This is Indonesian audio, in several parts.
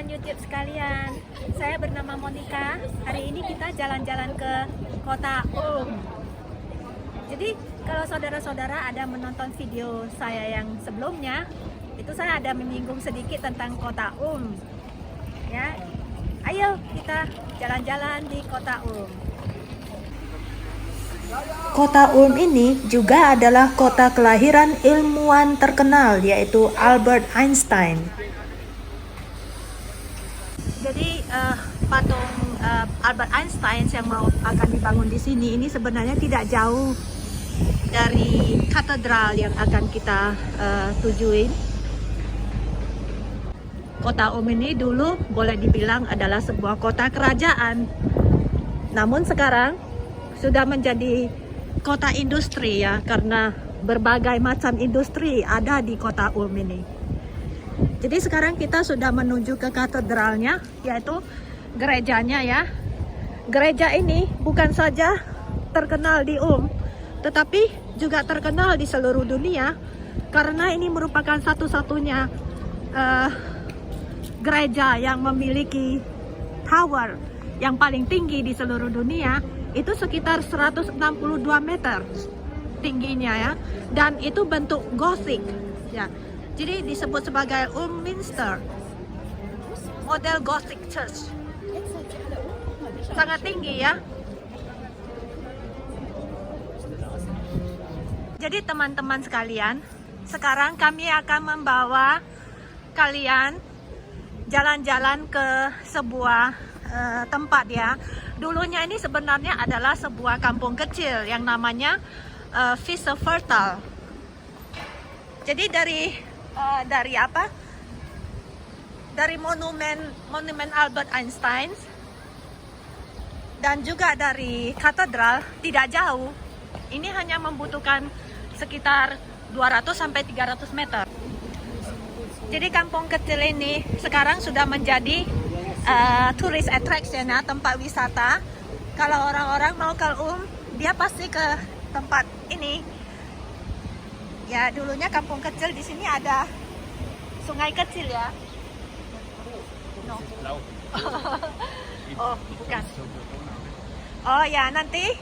teman-teman YouTube sekalian, saya bernama Monica. Hari ini kita jalan-jalan ke kota Jadi kalau saudara-saudara ada menonton video saya yang sebelumnya, itu saya ada menyinggung sedikit tentang kota ya. Ayo kita jalan-jalan di kota Kota Ulm ini juga adalah kota kelahiran ilmuwan terkenal yaitu Albert Einstein. Jadi patung Albert Einstein yang akan dibangun di sini ini sebenarnya tidak jauh dari katedral yang akan kita tujuin. Kota ini dulu boleh dibilang adalah sebuah kota kerajaan. Namun sekarang sudah menjadi kota industri ya, karena berbagai macam industri ada di kota Ulm ini. Jadi sekarang kita sudah menuju ke katedralnya, yaitu gerejanya ya. Gereja ini bukan saja terkenal di Ulm, tetapi juga terkenal di seluruh dunia karena ini merupakan satu-satunya gereja yang memiliki tower yang paling tinggi di seluruh dunia. Itu sekitar 162 meter tingginya ya, dan itu bentuk Gothic ya. Jadi disebut sebagai Ulminster model Gothic Church. Sangat tinggi ya. Jadi teman-teman sekalian, sekarang kami akan membawa kalian jalan-jalan ke sebuah tempat ya. Dulunya ini sebenarnya adalah sebuah kampung kecil yang namanya Visserfertal. Jadi dari monumen Albert Einstein dan juga dari katedral tidak jauh. Ini hanya membutuhkan sekitar 200 sampai 300 meter. Jadi kampung kecil ini sekarang sudah menjadi tourist attraction ya, tempat wisata. Kalau orang-orang mau ke dia pasti ke tempat ini. Ya, dulunya kampung kecil di sini ada sungai kecil ya. No. Oh, bukan. Oh ya, nanti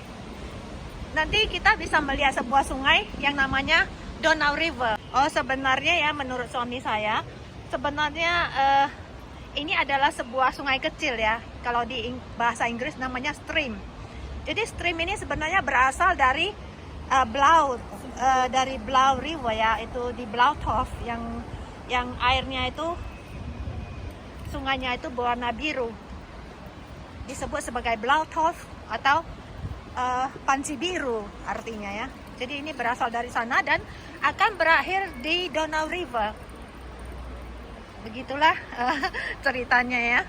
kita bisa melihat sebuah sungai yang namanya Donau River. Oh, sebenarnya ya menurut suami saya, sebenarnya ini adalah sebuah sungai kecil ya. Kalau di bahasa Inggris namanya stream. Jadi stream ini sebenarnya berasal dari Blau River ya, itu di Blauhof yang airnya itu, sungainya itu berwarna biru. Disebut sebagai Blauhof atau panci biru artinya ya. Jadi ini berasal dari sana dan akan berakhir di Donau River. Begitulah ceritanya ya.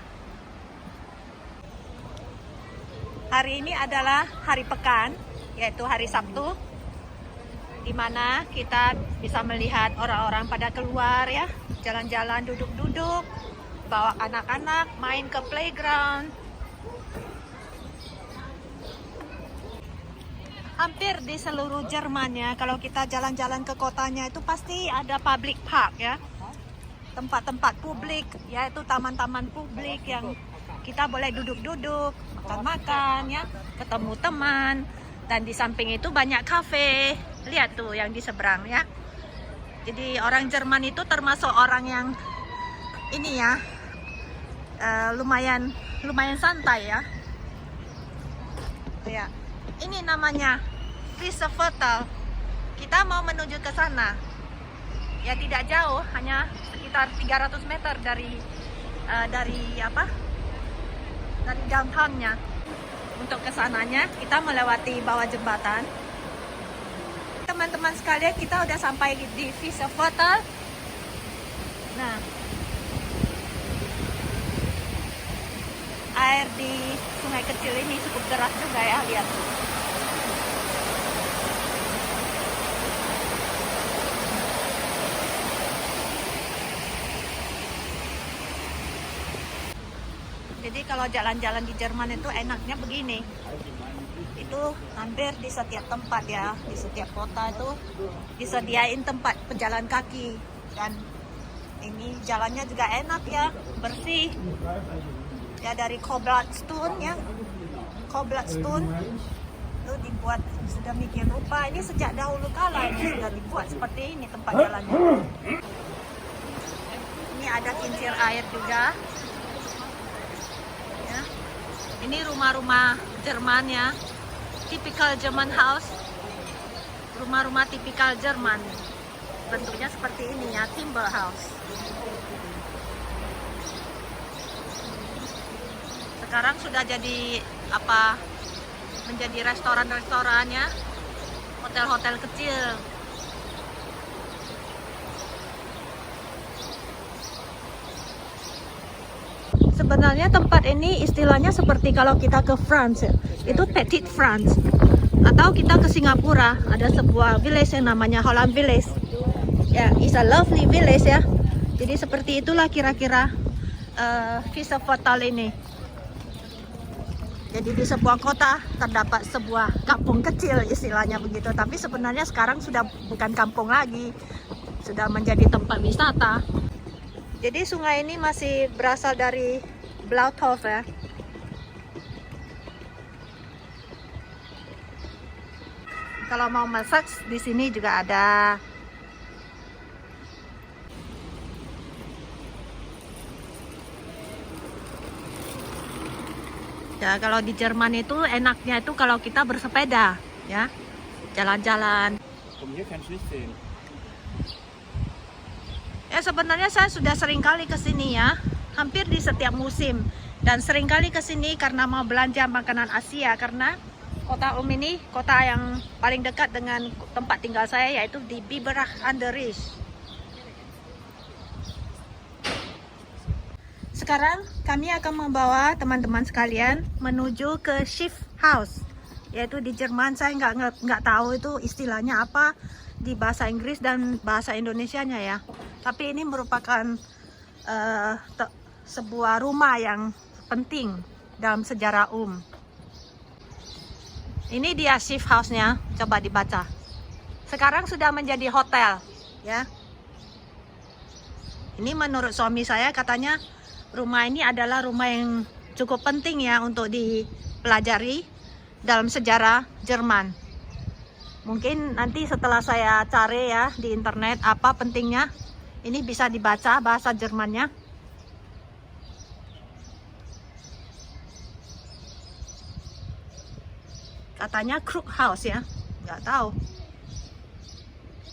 Hari ini adalah hari pekan, yaitu hari Sabtu, di mana kita bisa melihat orang-orang pada keluar ya, jalan-jalan, duduk-duduk, bawa anak-anak main ke playground. Hampir di seluruh Jerman ya, kalau kita jalan-jalan ke kotanya itu pasti ada public park ya. Tempat-tempat publik, yaitu taman-taman publik yang kita boleh duduk-duduk, makan-makan ya, ketemu teman. Dan di samping itu banyak kafe. Lihat tuh yang di seberang ya. Jadi orang Jerman itu termasuk orang yang ini ya, lumayan santai ya. Ya. Ini namanya Visserfertal. Kita mau menuju ke sana. Ya tidak jauh, hanya sekitar 300 meter dari downtown-nya. Untuk kesananya kita melewati bawah jembatan. Teman-teman sekalian, kita udah sampai di Visserfertal. Nah, air di sungai kecil ini cukup deras juga ya, lihat. Jadi kalau jalan-jalan di Jerman itu enaknya begini. Itu hampir di setiap tempat ya, di setiap kota itu disediain tempat pejalan kaki. Dan Ini jalannya juga enak ya, bersih. Ya dari cobblestone ya, cobblestone itu dibuat sedemikian rupa. Ini sejak dahulu kala ini sudah dibuat seperti ini tempat jalannya. Ini ada kincir air juga. Ya. Ini rumah-rumah Jerman ya, typical German house. Rumah-rumah tipikal Jerman. Bentuknya seperti ini ya, timber house. Sekarang sudah jadi apa? Menjadi restoran-restoran ya, hotel-hotel kecil. Sebenarnya tempat ini istilahnya seperti kalau kita ke France ya, itu Petite France. Atau kita ke Singapura, ada sebuah village yang namanya Holland Village. Ya, it's a lovely village ya. Jadi seperti itulah kira-kira Villa Fatal ini. Jadi di sebuah kota terdapat sebuah kampung kecil istilahnya begitu. Tapi sebenarnya sekarang sudah bukan kampung lagi, sudah menjadi tempat wisata. Jadi sungai ini masih berasal dari Blauwhof ya. Kalau mau masak di sini juga ada. Ya, kalau di Jerman itu enaknya itu kalau kita bersepeda, ya, jalan-jalan. Ya sebenarnya saya sudah sering kali ke sini ya, hampir di setiap musim. Dan sering kali ke sini karena mau belanja makanan Asia, karena kota ini kota yang paling dekat dengan tempat tinggal saya, yaitu di Biberach an der Risch. Sekarang kami akan membawa teman-teman sekalian menuju ke Schiff House, yaitu di Jerman. Saya nggak tahu itu istilahnya apa di bahasa Inggris dan bahasa Indonesianya ya. Tapi ini merupakan sebuah rumah yang penting dalam sejarah Ini dia Schiff House-nya, coba dibaca. Sekarang sudah menjadi hotel ya. Ini menurut suami saya, katanya rumah ini adalah rumah yang cukup penting ya untuk dipelajari dalam sejarah Jerman. Mungkin nanti setelah saya cari ya di internet apa pentingnya, ini bisa dibaca bahasa Jermannya. Katanya Krug House ya, nggak tahu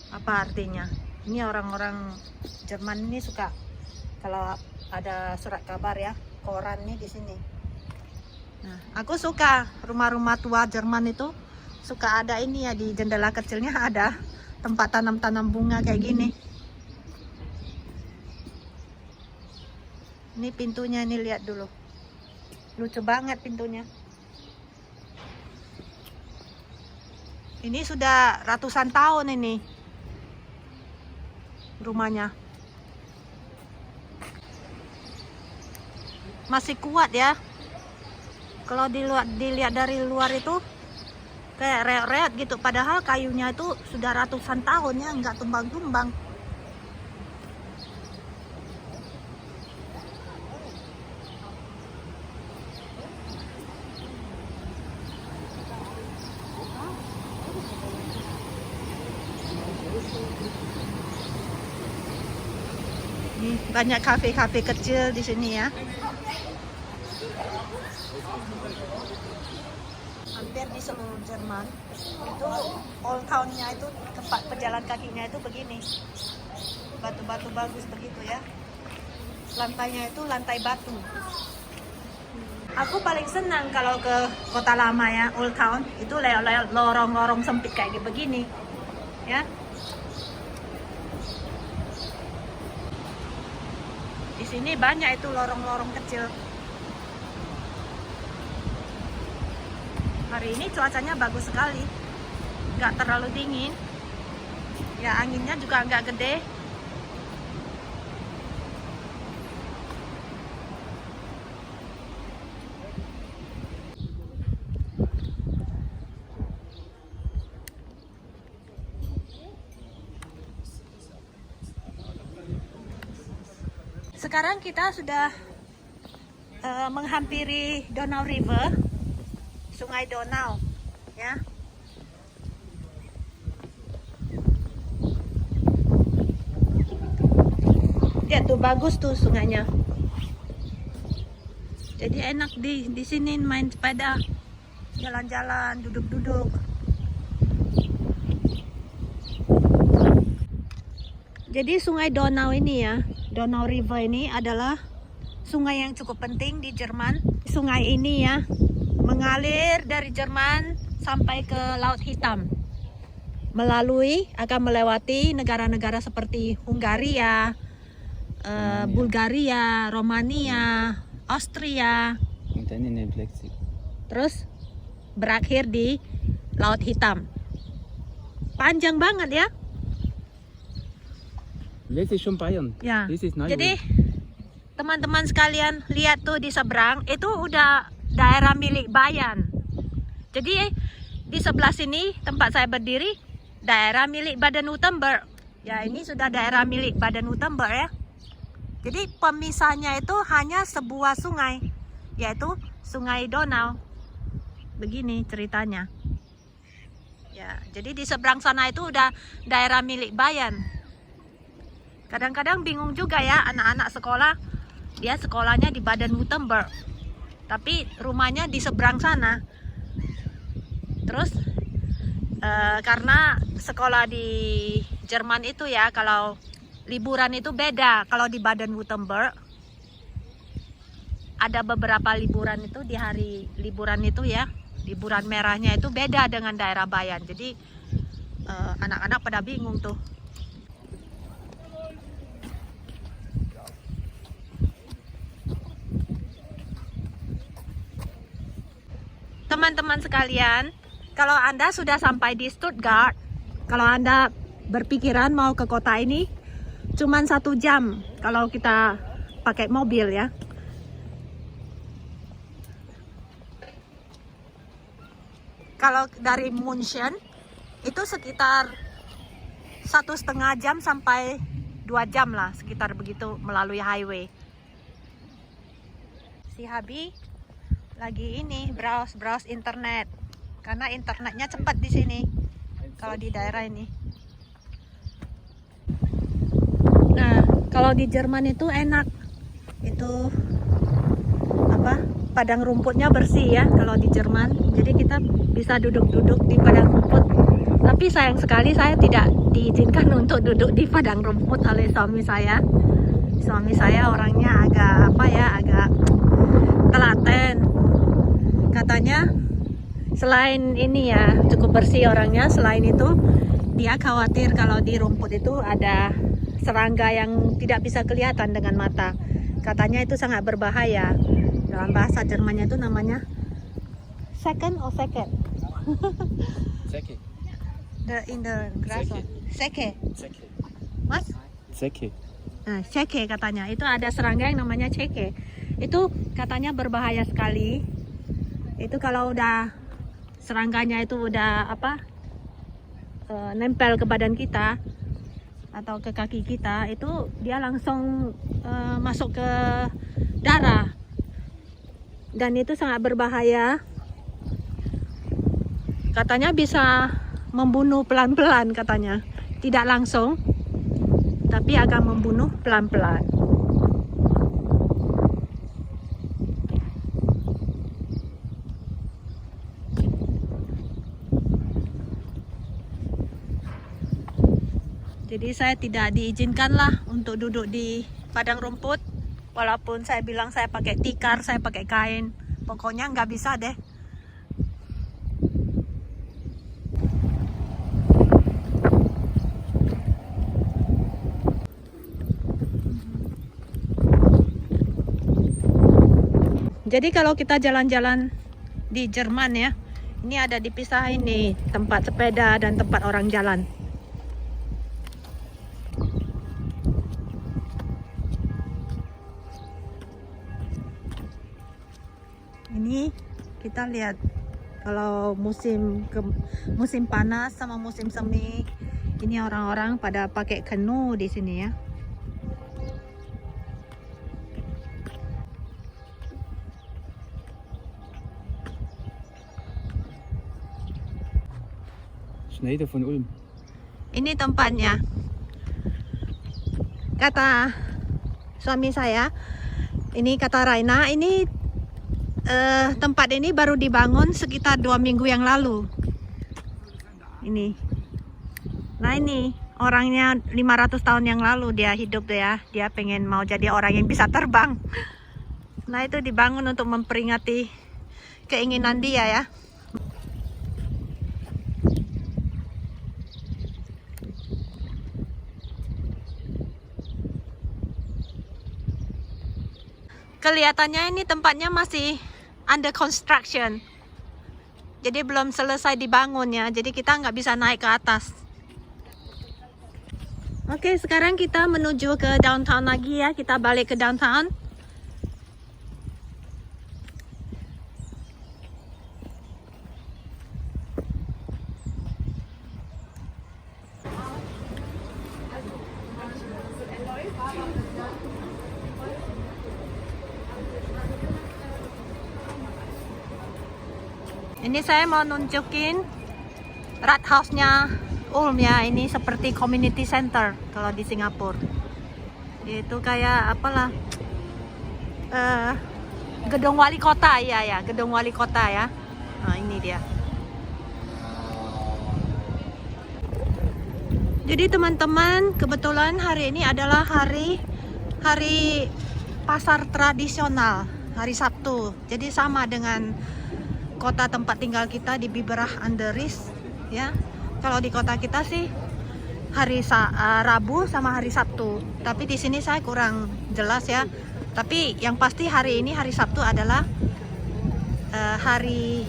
apa artinya. Ini orang-orang Jerman ini suka kalau ada surat kabar ya, koran nih di sini. Nah, aku suka rumah-rumah tua Jerman itu suka ada ini ya, di jendela kecilnya ada tempat tanam-tanam bunga kayak gini. Ini pintunya, ini lihat dulu, lucu banget pintunya. Ini sudah ratusan tahun ini rumahnya. Masih kuat ya. Kalau dilihat dari luar itu kayak reot-reot gitu, padahal kayunya itu sudah ratusan tahun ya, nggak tumbang-tumbang. Nih, banyak kafe-kafe kecil di sini ya. Hampir di seluruh Jerman itu old town-nya itu, tempat pejalan kakinya itu begini, batu-batu bagus begitu ya. Lantainya itu lantai batu. Aku paling senang kalau ke kota lama ya, old town itu lorong-lorong sempit kayak begini ya. Di sini banyak itu lorong-lorong kecil. Hari ini cuacanya bagus sekali, nggak terlalu dingin, ya anginnya juga nggak gede. Sekarang kita sudah menghampiri Donau River, Sungai Donau, ya. Lihat tuh, bagus tuh sungainya. Jadi enak di sini main sepeda, jalan-jalan, duduk-duduk. Jadi Sungai Donau ini ya, Donau River ini adalah sungai yang cukup penting di Jerman. Sungai ini ya mengalir dari Jerman sampai ke Laut Hitam. Akan melewati negara-negara seperti Hungaria, Bulgaria, Romania, Austria. Terus berakhir di Laut Hitam. Panjang banget ya. Das ist schon Bayern. Ya. Das ist Neuburg. Jadi teman-teman sekalian lihat tuh di seberang itu udah daerah milik Bayern. Jadi di sebelah sini tempat saya berdiri daerah milik Baden-Württemberg. Ya, ini sudah daerah milik Baden-Württemberg ya. Jadi pemisahnya itu hanya sebuah sungai, yaitu Sungai Donau. Begini ceritanya. Ya, jadi di seberang sana itu udah daerah milik Bayern. Kadang-kadang bingung juga ya anak-anak sekolah, dia sekolahnya di Baden-Württemberg, tapi rumahnya di seberang sana. Terus karena sekolah di Jerman itu ya, kalau liburan itu beda. Kalau di Baden-Württemberg ada beberapa liburan itu di hari liburan itu ya, liburan merahnya itu beda dengan daerah Bayern. Jadi anak-anak pada bingung tuh. Teman-teman sekalian, kalau Anda sudah sampai di Stuttgart, kalau Anda berpikiran mau ke kota ini, cuman 1 jam kalau kita pakai mobil ya. Kalau dari München itu sekitar 1,5 jam sampai 2 jam lah, sekitar begitu melalui highway. Si Habi lagi ini browse internet karena internetnya cepat di sini kalau di daerah ini. Nah, kalau di Jerman itu enak, itu apa, padang rumputnya bersih ya kalau di Jerman. Jadi kita bisa duduk-duduk di padang rumput. Tapi sayang sekali saya tidak diizinkan untuk duduk di padang rumput oleh suami saya. Suami saya orangnya agak telaten. Katanya selain ini ya cukup bersih orangnya, selain itu dia khawatir kalau di rumput itu ada serangga yang tidak bisa kelihatan dengan mata. Katanya itu sangat berbahaya. Dalam bahasa Jermannya itu namanya second. Zecke. In the grass. Seke. Mas? Zecke. Nah, ceke katanya. Itu ada serangga yang namanya ceke. Itu katanya berbahaya sekali. Itu kalau udah serangganya itu udah nempel ke badan kita atau ke kaki kita, itu dia langsung masuk ke darah dan itu sangat berbahaya. Katanya bisa membunuh pelan-pelan, katanya tidak langsung tapi akan membunuh pelan-pelan. Jadi saya tidak diizinkan lah untuk duduk di padang rumput. Walaupun saya bilang saya pakai tikar, saya pakai kain. Pokoknya nggak bisa deh. Jadi kalau kita jalan-jalan di Jerman ya, ini ada dipisahin nih tempat sepeda dan tempat orang jalan. Ini kita lihat kalau musim panas sama musim semi, ini orang-orang pada pakai kanu di sini ya. Schneider von Ulm. Ini tempatnya. Kata suami saya, ini kata Raina, ini tempat ini baru dibangun sekitar 2 minggu yang lalu. Ini. Nah ini orangnya 500 tahun yang lalu dia hidup ya. Dia pengen mau jadi orang yang bisa terbang. Nah itu dibangun untuk memperingati keinginan dia ya. Kelihatannya ini tempatnya masih under construction. Jadi belum selesai dibangun ya. Jadi kita nggak bisa naik ke atas. Oke, sekarang kita menuju ke downtown lagi ya. Kita balik ke downtown. Ini saya mau nunjukin Rathausnya Ulm ya. Ini seperti community center kalau di Singapura. Itu kayak apalah, gedung wali kota ya, gedung wali kota ya. Nah ini dia. Jadi teman-teman, kebetulan hari ini adalah hari pasar tradisional, hari Sabtu. Jadi sama dengan kota tempat tinggal kita di Biberach an der Ries ya. Kalau di kota kita sih hari Rabu sama hari Sabtu. Tapi di sini saya kurang jelas ya. Tapi yang pasti hari ini hari Sabtu adalah hari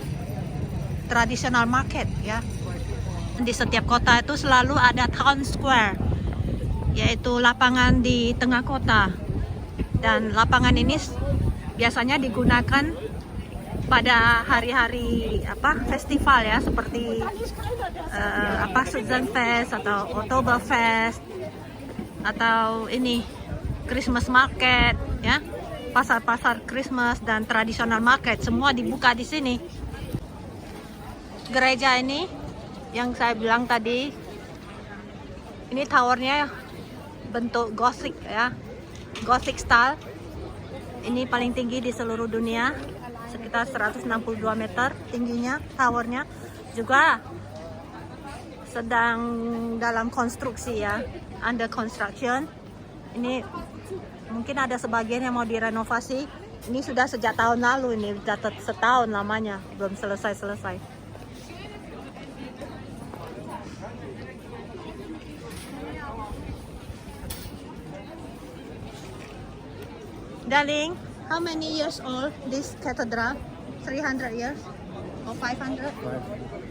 tradisional market ya. Di setiap kota itu selalu ada town square, yaitu lapangan di tengah kota. Dan lapangan ini biasanya digunakan pada hari-hari festival ya, seperti Suzenfest atau Oktoberfest atau ini Christmas market ya, pasar-pasar Christmas dan tradisional market semua dibuka di sini. Gereja ini yang saya bilang tadi, ini towernya bentuk Gothic ya, Gothic style. Ini paling tinggi di seluruh dunia, sekitar 162 meter tingginya towernya. Juga sedang dalam konstruksi ya, under construction. Ini mungkin ada sebagian yang mau direnovasi. Ini sudah sejak tahun lalu, ini sudah setahun lamanya belum selesai. Darling, how many years old this cathedral? 300 years or 500?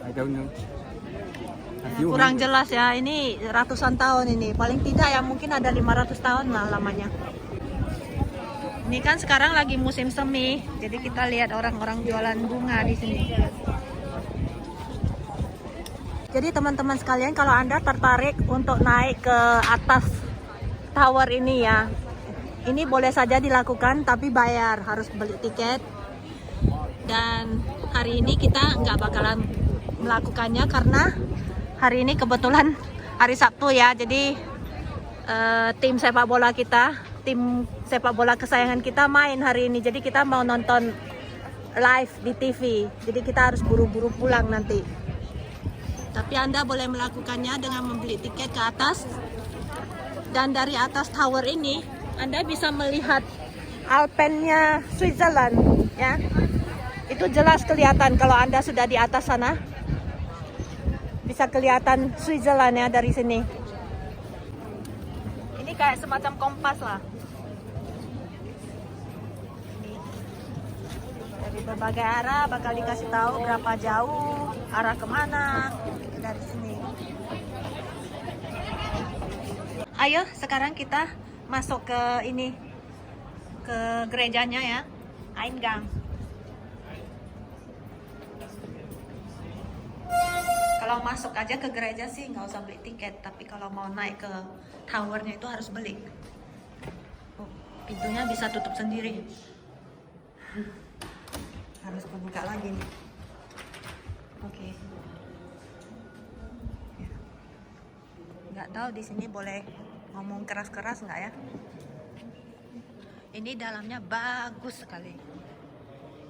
I don't know. Kurang jelas ya, ini ratusan tahun ini. Paling tidak ya mungkin ada 500 tahun lah lamanya. Ini kan sekarang lagi musim semi, jadi kita lihat orang-orang jualan bunga di sini. Jadi teman-teman sekalian, kalau Anda tertarik untuk naik ke atas tower ini ya, ini boleh saja dilakukan, tapi bayar, harus beli tiket. Dan hari ini kita nggak bakalan melakukannya karena hari ini kebetulan hari Sabtu ya. Jadi tim sepak bola kita, tim sepak bola kesayangan kita main hari ini. Jadi kita mau nonton live di TV. Jadi kita harus buru-buru pulang nanti. Tapi Anda boleh melakukannya dengan membeli tiket ke atas. Dan dari atas tower ini Anda bisa melihat Alpennya Switzerland ya. Itu jelas kelihatan kalau Anda sudah di atas sana. Bisa kelihatan Switzerland ya dari sini. Ini kayak semacam kompas lah. Ini. Dari berbagai arah bakal dikasih tahu berapa jauh, arah kemana dari sini. Ayo sekarang kita masuk ke ini, ke gerejanya ya, Eingang. Kalau masuk aja ke gereja sih nggak usah beli tiket, tapi kalau mau naik ke towernya itu harus beli. Oh, pintunya bisa tutup sendiri. Harus kebuka lagi nih. Oke. Nggak tahu di sini boleh ngomong keras-keras nggak ya. Ini dalamnya bagus sekali.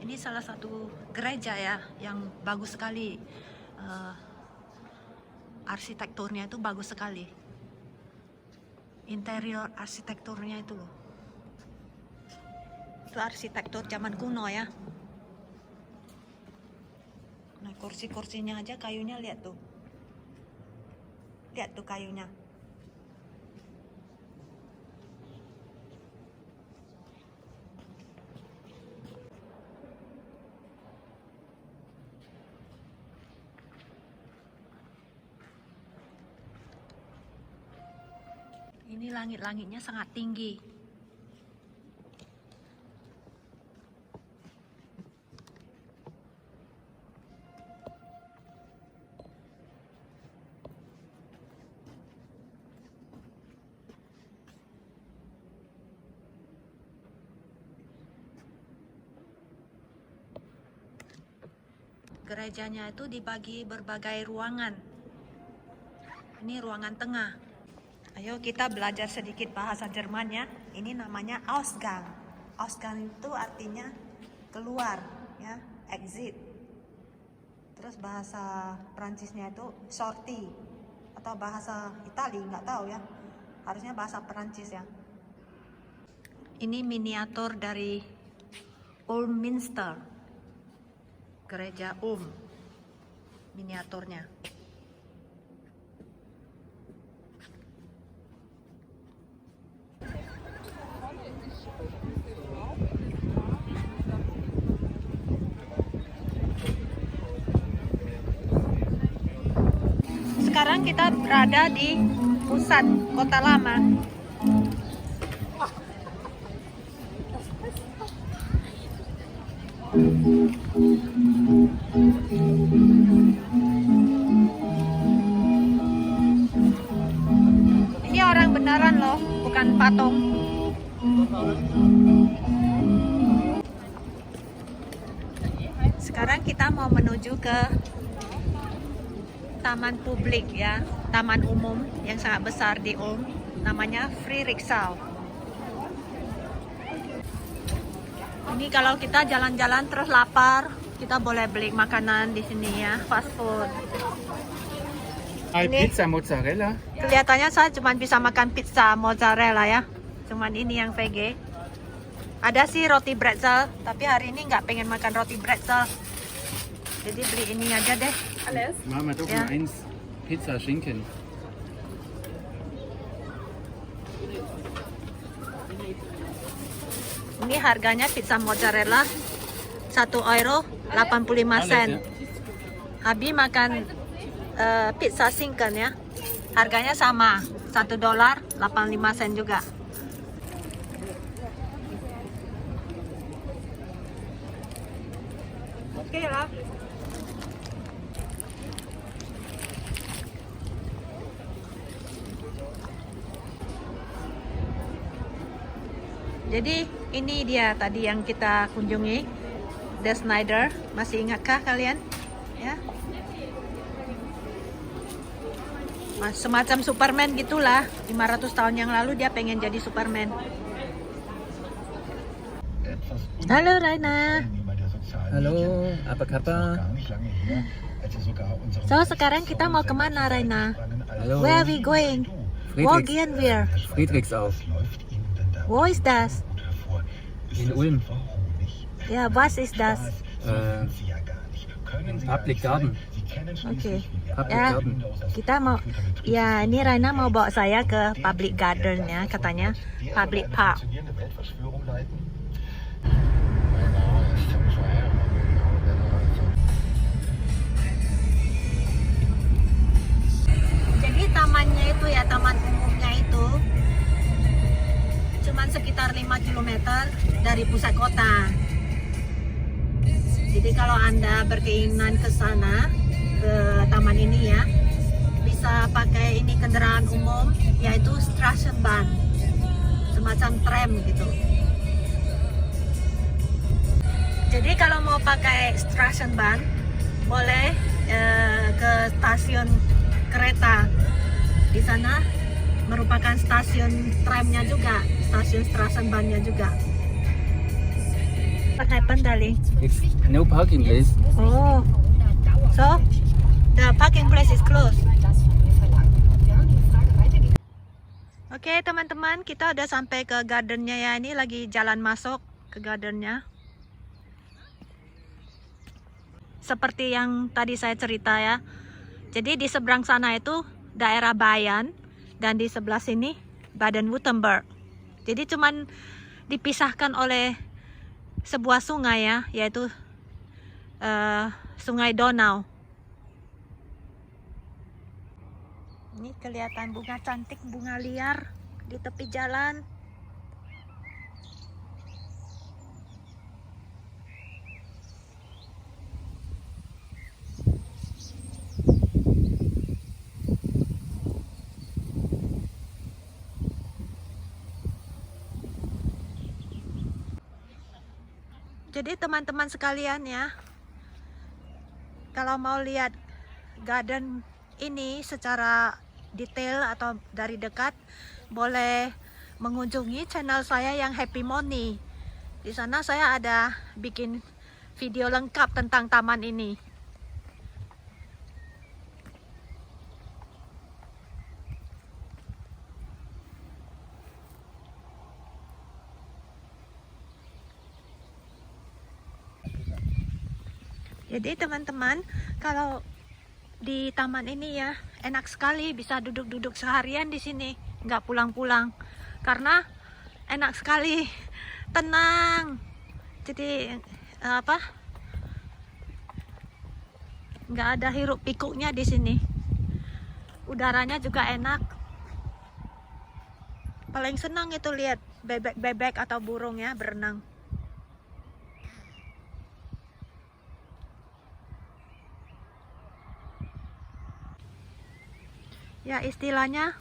Ini salah satu gereja ya yang bagus sekali. Arsitekturnya itu bagus sekali. Interior arsitekturnya itu loh. Itu arsitektur zaman kuno ya. Nah, kursi-kursinya aja kayunya lihat tuh. Lihat tuh kayunya. Ini langit-langitnya sangat tinggi. Gerejanya itu dibagi berbagai ruangan. Ini ruangan tengah. Ayo kita belajar sedikit bahasa Jerman ya. Ini namanya Ausgang. Ausgang itu artinya keluar ya, exit. Terus bahasa Perancisnya itu sortie atau bahasa Itali nggak tahu ya. Harusnya bahasa Perancis ya. Ini miniatur dari Ulm Minster. Gereja Ulm. Miniaturnya. Sekarang kita berada di pusat kota lama. Ini orang beneran loh, bukan patung. Sekarang kita mau menuju ke taman publik ya, taman umum yang sangat besar di Ulm, namanya Frederiksdal. Ini kalau kita jalan-jalan terus lapar, kita boleh beli makanan di sini ya, fast food. Ini Pizza Mozzarella. kelihatannya saya cuma bisa makan pizza mozzarella ya, cuman ini yang VG. Ada sih roti pretzel, tapi hari ini nggak pengen makan roti pretzel. Jadi beli ini aja deh. Mama, doch Ja. mal eins. Pizza Schinken. Ini harganya pizza mozzarella 1 euro 85 sen. Ya. Abi makan pizza Schinken ya. Harganya sama, 1 dolar 85 sen juga. Oke lah. Jadi ini dia tadi yang kita kunjungi, The Snyder. Masih ingatkah kalian? Ya. Semacam Superman gitulah. 500 tahun yang lalu dia pengen jadi Superman. Halo Raina. Halo, apa kabar? So sekarang kita mau kemana Raina? Halo. Where are we going? Wo gehen wir? Friedrichsau. Wo ist das? In Ulm. Ja, was ist das? Public Garden. Oke. Public Ya, Garden. kita mau, ya ini Raina mau bawa saya ke public garden ya, katanya public park. Jadi tamannya itu ya, taman umumnya itu cuman sekitar 5 km dari pusat kota. Jadi kalau Anda berkeinginan ke sana, ke taman ini ya, bisa pakai ini kendaraan umum, yaitu Straßenbahn, semacam tram gitu. Jadi kalau mau pakai Straßenbahn, boleh ke stasiun kereta Di sana merupakan stasiun tramnya juga, stasiun Straßenbahnnya juga. What happened, darling? It's no parking place. Oh, so the parking place is closed. Oke, teman-teman, kita udah sampai ke gardennya ya. Ini lagi jalan masuk ke gardennya. Seperti yang tadi saya cerita ya. Jadi di seberang sana itu daerah Bayern dan di sebelah sini Baden-Württemberg. Jadi cuman dipisahkan oleh sebuah sungai ya, yaitu Sungai Donau. Ini kelihatan bunga cantik, bunga liar di tepi jalan. Jadi teman-teman sekalian ya, kalau mau lihat garden ini secara detail atau dari dekat, boleh mengunjungi channel saya yang Happy Money. Di sana saya ada bikin video lengkap tentang taman ini. Jadi teman-teman, kalau di taman ini ya enak sekali, bisa duduk-duduk seharian di sini, nggak pulang-pulang, karena enak sekali, tenang. Jadi nggak ada hiruk pikuknya di sini. Udaranya juga enak. Paling senang itu lihat bebek-bebek atau burung ya berenang. Ya, istilahnya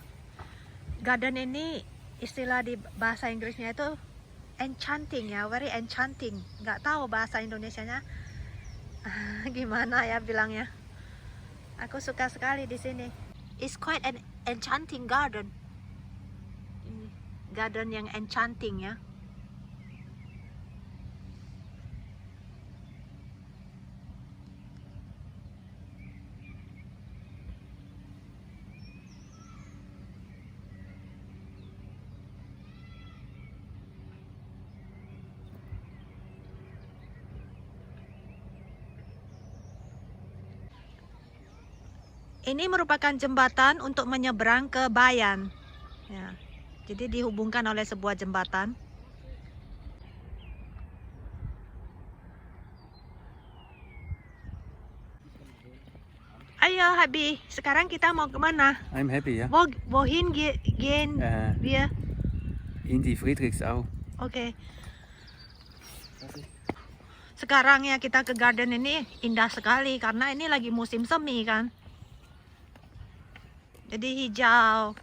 garden ini, istilah di bahasa Inggrisnya itu enchanting ya, very enchanting. Nggak tahu bahasa Indonesianya gimana ya bilangnya. Aku suka sekali di sini. It's quite an enchanting garden. Ini garden yang enchanting ya. Ini merupakan jembatan untuk menyeberang ke Bayern. Ya, jadi dihubungkan oleh sebuah jembatan. Ayo Habi, sekarang kita mau kemana? I'm happy, ja. Wohin gehen wir? In die Friedrichsau. Oke. Sekarang ya kita ke garden ini indah sekali karena ini lagi musim semi kan. Jadi hijau.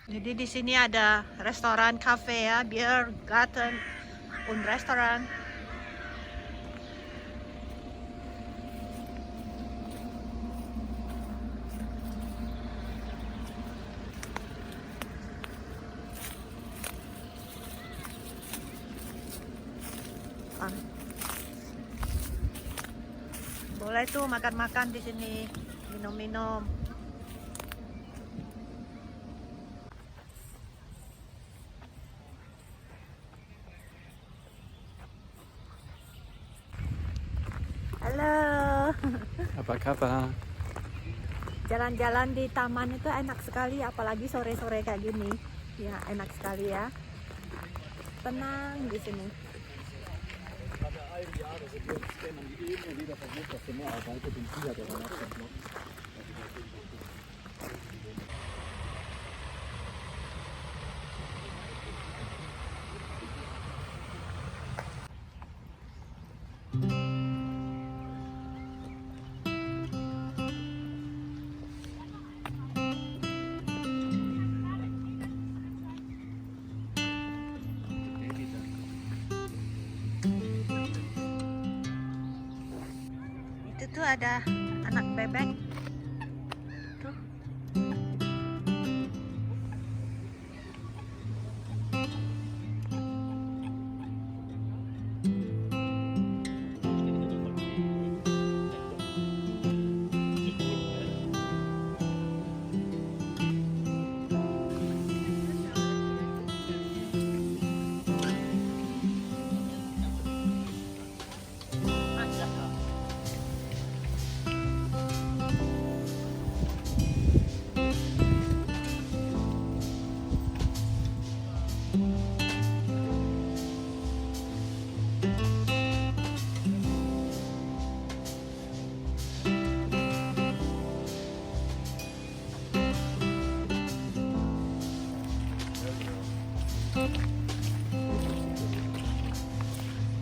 Jadi di sini ada restoran, cafe ya, Bier, Garten, und restoran. Boleh tuh makan-makan di sini, minum-minum. Halo. Apa kabar? Jalan-jalan di taman itu enak sekali, apalagi sore-sore kayak gini. Ya, enak sekali ya. Tenang di sini. Itu tuh ada anak bebek tuh.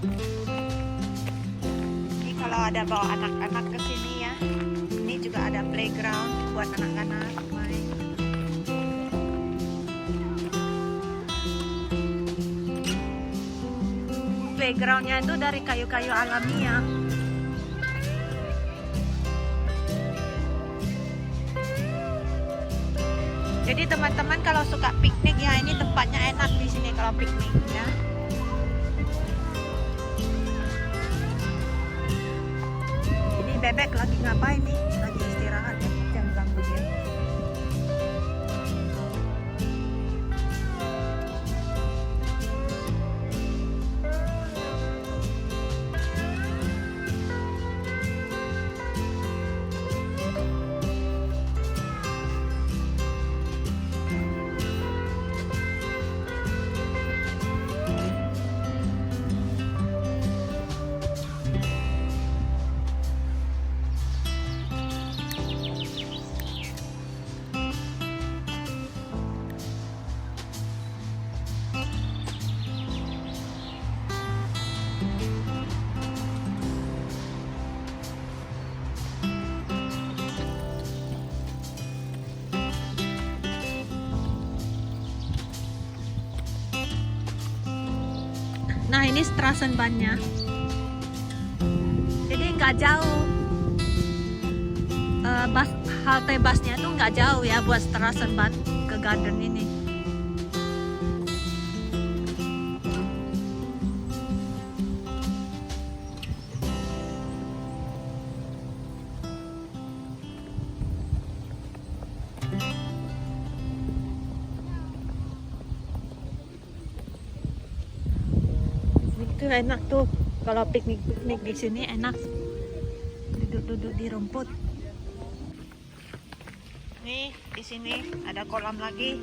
Ini kalau ada bawa anak-anak ke sini ya. Ini juga ada playground buat anak-anak main. Playgroundnya itu dari kayu-kayu alami ya. Jadi teman-teman kalau suka piknik ya, ini tempatnya enak di sini kalau piknik ya. Ini bebek lagi ngapain nih? Lagi istirahat ya, jangan ganggu dia. Nah ini Strassenbahnnya, jadi nggak jauh, halte busnya tuh nggak jauh ya buat Strassenbahn ke garden ini. Itu enak tuh kalau piknik di sini, enak duduk-duduk di rumput. Nih di sini ada kolam lagi.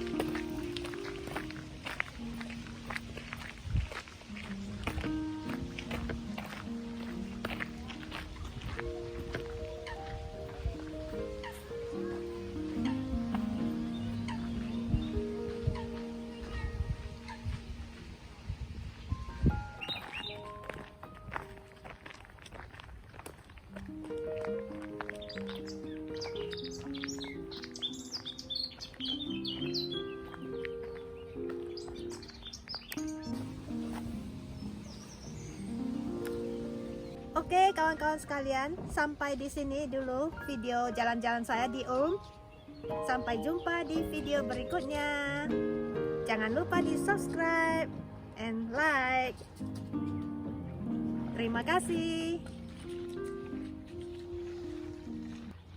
Oke kawan-kawan sekalian, sampai di sini dulu video jalan-jalan saya di Ulm. Sampai jumpa di video berikutnya. Jangan lupa di subscribe and like. Terima kasih.